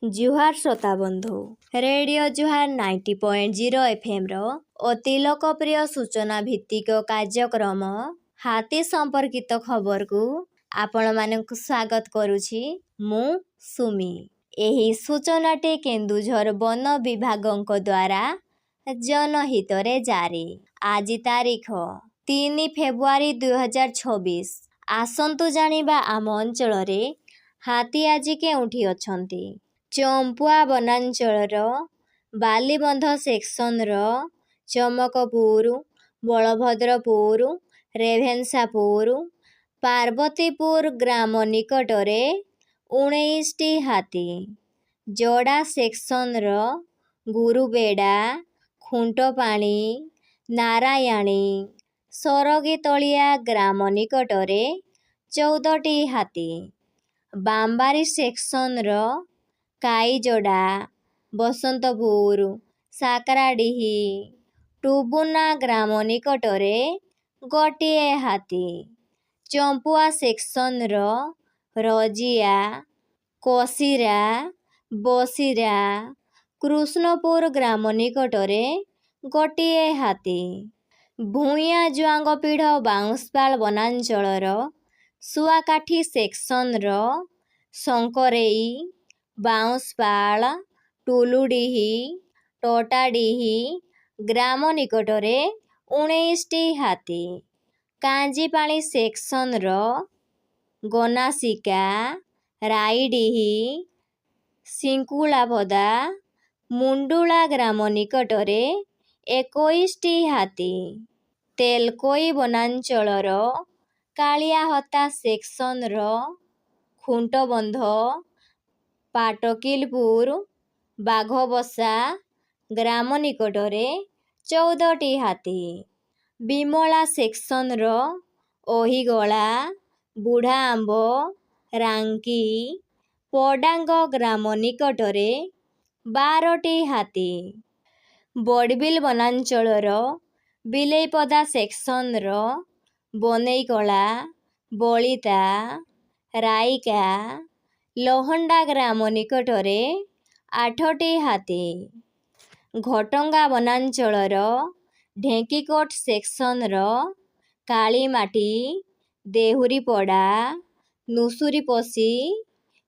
जुहार श्रोता बंधु रेडियो जुहार 90.0 FM अति लोकप्रिय सूचना भित्तिक कार्यक्रम हाथी संपर्कित खबर को आपण मानक स्वागत करुछि मु सुमी। एही सूचनाटे केन्दुझर वन विभागक द्वारा जनहित रे जारी। आज तारीख 3 फेब्रुआरी 2026। आसंतु जानिबा आम अंचल रे हाथी आज केउठी अछंती। चंपुआ वनांचलर बालीबंध सेक्शनर चमकपुर, बलभद्रपुर, रेभेन्सापुर, पार्वतीपुर ग्राम निकटरे 19टी हाथी, जोड़ा सेक्शनर गुरुबेड़ा, खुंटपाणी, नारायणी, सरगीतलिया ग्राम निकटरे 14टी हाथी, बांबारी सेक्शनर काईजोड़ा, बसंतपुर, साकराडीही, टुबुना ग्राम निकटरे गोटिए हाथी, चंपुआ सेक्शनर रजिया, कोसिरा, बसिरा, कृष्णपुर ग्राम निकटरे गोटिए हाथी, भूइया जुआंगपीढ़ बाउंसपाल वनांचलर सुआकाठी सेक्शनर शंकरेई, बाउंसपाल, टुलुडीही, टोटाडीही ग्राम निकटरे 19टी हाथी, कांजीपाणी सेक्शनर गनासिका, राईडीही, सिंकुलाभदा, मुंडुला ग्राम निकटरे 21टी हाथी, तेलकोई वनांचलर कालियाहता सेक्शनर खुंटबंध, पाटकिलपुर, बाघबसा ग्राम निकटरे 14टी हाथी, बिमला सेक्शनर ओहिगला, बुढ़ा आंब, रांकी, पडांग ग्राम निकटरे 12टी हाथी, बड़बिल वनांचलर बिलेईपदा सेक्शनर बनेईकला, बलिता, राईका, लोहंडा ग्राम निकटरे 8टी हाथी, घटंगा वनांचलर ढेंकीकोट सेक्शनर कालीमाटी, देहुरीपड़ा, नुसुरीपसी,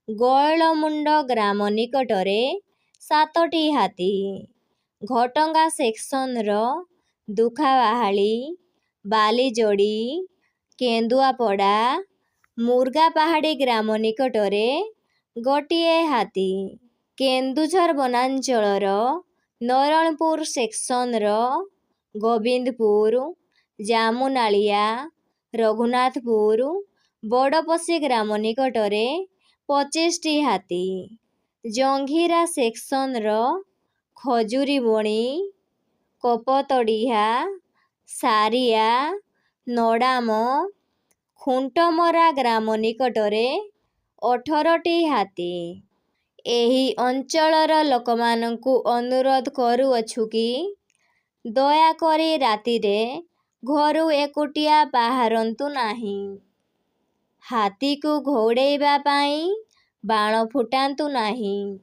गयलमुंड ग्राम निकटरे 7टी हाथी, घटंगा सेक्शनर दुखाबाहाली, बालीजोड़ी, केंदुआपड़ा, मुर्गापाहाड़ी ग्राम निकटरे गोटिए हाथी, केन्दुझर वनांचलर नरणपुर सेक्शनर गोविंदपुर, जामुनालिया, रघुनाथपुर, बड़पसी ग्राम निकटरे 25टी हाथी, जंघीरा सेक्शनर खजुरीबणी, कपतड़िहा, सारिया, नडाम, खुंटमरा ग्राम निकटरे 18टी हाथी। एही अंचलर लोकमानंकु अनुरोध करुअछु कि दयाकरी रातिरे घरु एकुटिया बाहरंतु नाही। हाथी को घौड़ेइबा पाई बाण फुटांतु नाही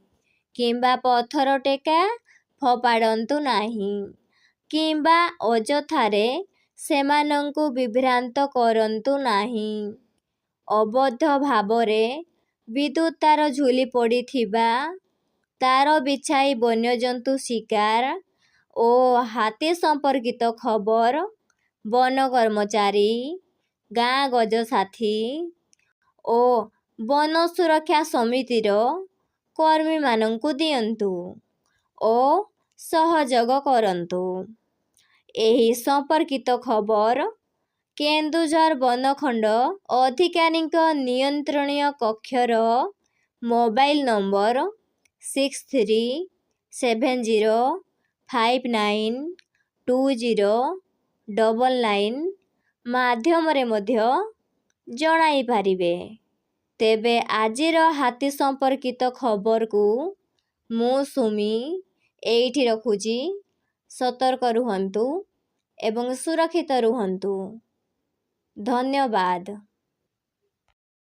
किंबा पत्थर टेका फोपाडंतु नाही किंबा अजथारे सेमानंकु विभ्रांत करंतु नाही। अबद्ध भावरे विद्युत तार झुली पड़िथिबा, तार बिछाई वन्यजंतु शिकार ओ हाथी संपर्कित खबर वन कर्मचारी, गाँ गजसाथी ओ वन सुरक्षा समितिर कर्मी मानंकु दियंतु ओ सहयोग करंतु। एही संपर्कित खबर केन्दुझर वनखंड अधिकारीक नियंत्रणीय कक्षर मोबाइल नंबर 6370592099 माध्यमरे मध्य जणाई पारिबे। तेबे आजिर हाथी संपर्कित खबर को मु सुमी एइठी रखुची। सतर्क रुहंतु एवं सुरक्षित रुहंतु। धन्यवाद।